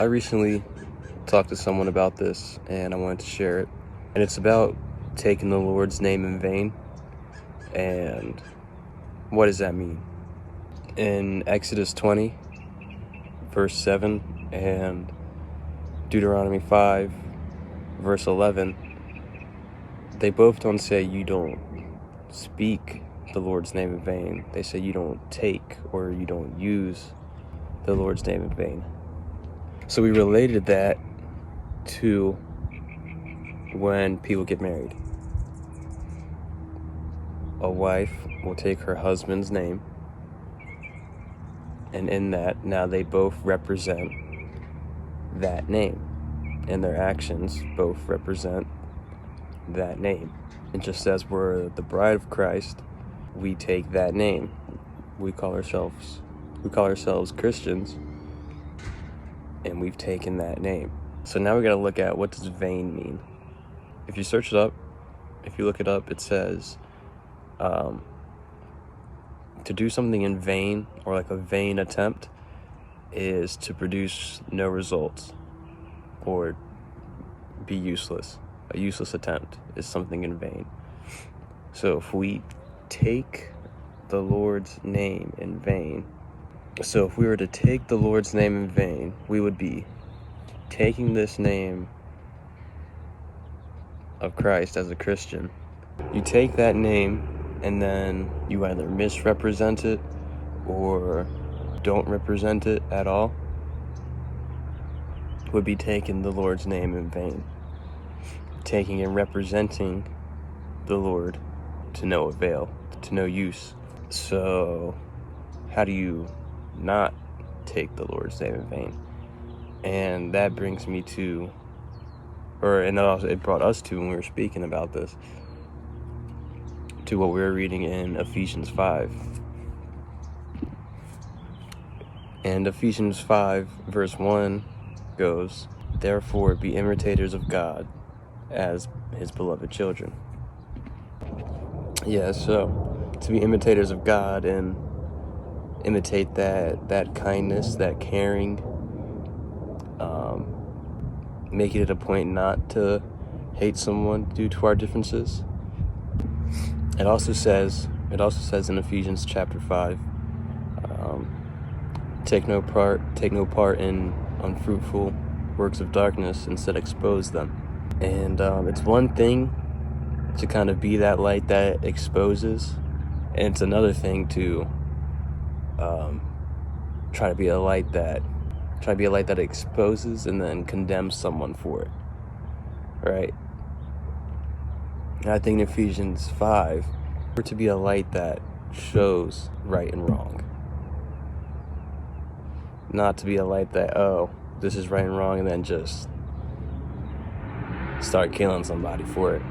I recently talked to someone about this and I wanted to share it. And it's about taking the Lord's name in vain. And what does that mean? In Exodus 20, verse 7, and Deuteronomy 5, verse 11, they both don't say you don't speak the Lord's name in vain. They say you don't take or you don't use the Lord's name in vain. So we related that to when people get married. A wife will take her husband's name, and in that, now they both represent that name, and their actions both represent that name. And just as we're the bride of Christ, we take that name. We call ourselves Christians, and we've taken that name. So now we got to look at, what does vain mean? If you search it up, if you look it up, it says to do something in vain, or like a vain attempt, is to produce no results or be useless. A useless attempt is something in vain. So if we take the Lord's name in vain, so if we were to take the Lord's name in vain, we would be taking this name of Christ as a Christian. You take that name and then you either misrepresent it or don't represent it at all, would be taking the Lord's name in vain. Taking and representing the Lord to no avail, to no use. So how do you not take the Lord's name in vain? And that brings me to, it brought us to, when we were speaking about this, to what we were reading in Ephesians 5. And Ephesians 5 verse 1 goes, "Therefore be imitators of God as his beloved children." Yeah, so to be imitators of God and imitate that kindness, that caring, making it a point not to hate someone due to our differences. It also says in Ephesians chapter 5, take no part in unfruitful works of darkness, instead expose them. And it's one thing to kind of be that light that exposes, and it's another thing to try to be a light that exposes and then condemns someone for it, right? And I think in Ephesians 5, we're to be a light that shows right and wrong. Not to be a light that, oh, this is right and wrong, and then just start killing somebody for it.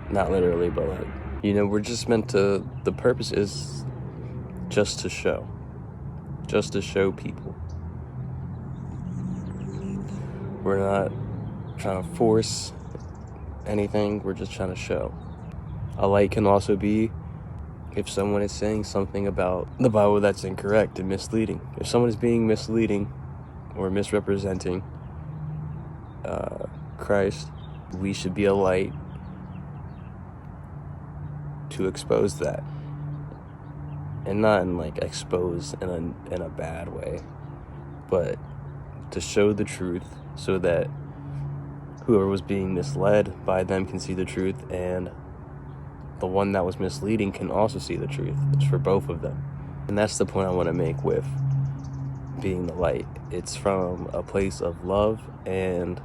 Not literally, but like, we're just meant to, the purpose is just to show people. We're not trying to force anything, we're just trying to show. A light can also be if someone is saying something about the Bible that's incorrect and misleading. If someone is being misleading or misrepresenting Christ, we should be a light to expose that. And not in like expose in a bad way, but to show the truth so that whoever was being misled by them can see the truth, and the one that was misleading can also see the truth. It's for both of them. And that's the point I want to make with being the light. It's from a place of love and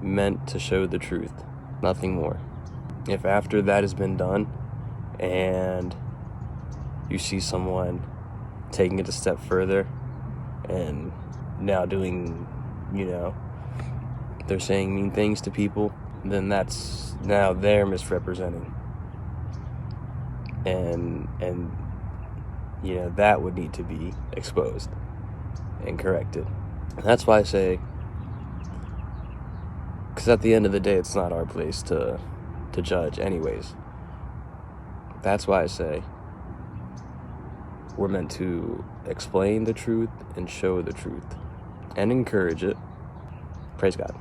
meant to show the truth, nothing more. If after that has been done and you see someone taking it a step further and now doing, they're saying mean things to people, then that's, now they're misrepresenting. And that would need to be exposed and corrected. And that's why I say, because at the end of the day, it's not our place to judge anyways. That's why I say we're meant to explain the truth and show the truth. and encourage it. Praise God.